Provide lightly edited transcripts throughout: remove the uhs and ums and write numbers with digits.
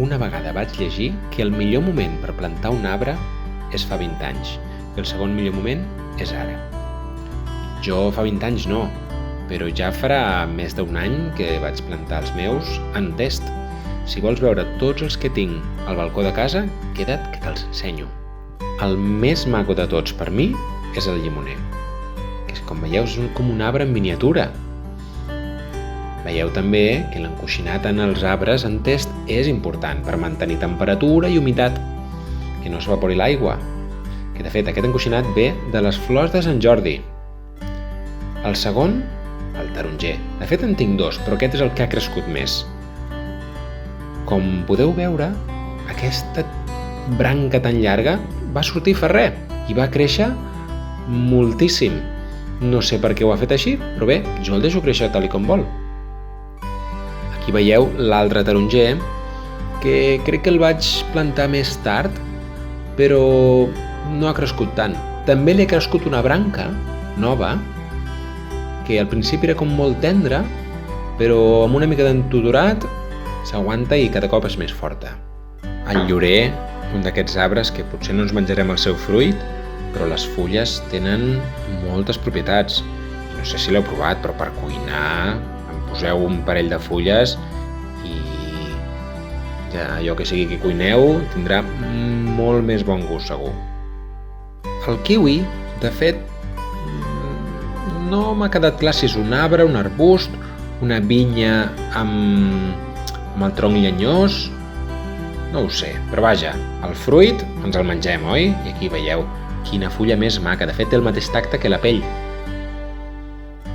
Una vegada vaig llegir que el millor moment per plantar un arbre és fa 20 anys i el segon millor moment és ara. Jo fa 20 anys no, però ja farà més d'un any que vaig plantar els meus en test. Si vols veure tots els que tinc al balcó de casa, queda't que te'ls ensenyo. El més maco de tots per mi és el llimoner, que com veieu és com un arbre en miniatura. Veieu també que l'encoixinat en els arbres en test és important per mantenir temperatura i humitat, que no s'evapori l'aigua, que de fet aquest encoixinat ve de les flors de Sant Jordi. El segon, el taronger. De fet en tinc dos, però aquest és el que ha crescut més. Com podeu veure, aquesta branca tan llarga va sortir fa res i va créixer moltíssim. No sé per què ho ha fet així, però bé, jo el deixo créixer tal com vol. Aquí veieu l'altre taronger, que crec que el vaig plantar més tard, però no ha crescut tant. També li ha crescut una branca nova, que al principi era com molt tendra, però amb una mica d'entudorat s'aguanta i cada cop és més forta. El llorer, un d'aquests arbres que potser no ens menjarem el seu fruit, però les fulles tenen moltes propietats. No sé si l'heu provat, però per cuinar em poseu un parell de fulles i ja allò que sigui que cuineu tindrà molt més bon gust segur. El kiwi, de fet, no m'ha quedat clar si és un arbre, un arbust, una vinya amb el tronc llenyós, no ho sé, però vaja, el fruit ens el mengem, oi? I aquí veieu quina fulla més maca, de fet té el mateix tacte que la pell.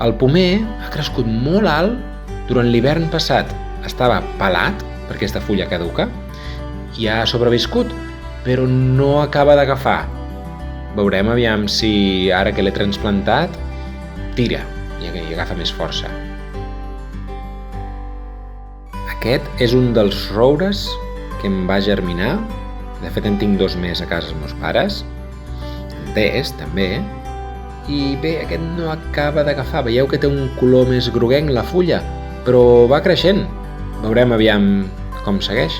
El pomer ha crescut molt alt durant l'hivern passat. Estava pelat per aquesta fulla caduca i ha sobreviscut, però no acaba d'agafar. Veurem aviam si ara que l'he transplantat tira i agafa més força. Aquest és un dels roures que em va germinar. De fet en tinc dos més a casa dels meus pares. En test també. I bé, aquest no acaba d'agafar. Veieu que té un color més groguenc la fulla, però va creixent. Veurem aviam com segueix.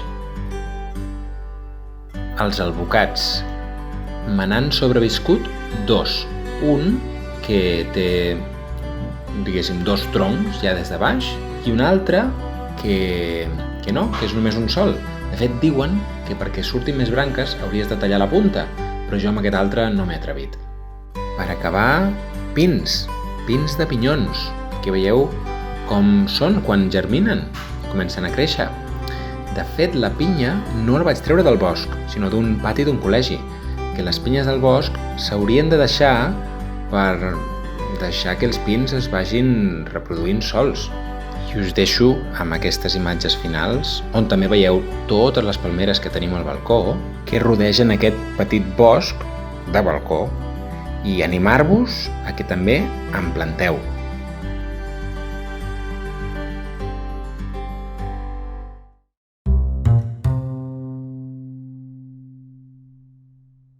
Els alvocats. Me n'han sobreviscut dos. Un que té, diguéssim, dos troncs ja des de baix i un altre que no, que és només un sol. De fet, diuen que perquè surtin més branques hauries de tallar la punta, però jo amb aquest altre no m'he atrevit. Per acabar, pins de pinyons, que veieu com són quan germinen i comencen a créixer. De fet, la pinya no la vaig treure del bosc, sinó d'un pati d'un col·legi, que les pinyes del bosc s'haurien de deixar per deixar que els pins es vagin reproduint sols. I us deixo amb aquestes imatges finals, on també veieu totes les palmeres que tenim al balcó, que rodegen aquest petit bosc de balcó, i animar-vos a que també en planteu.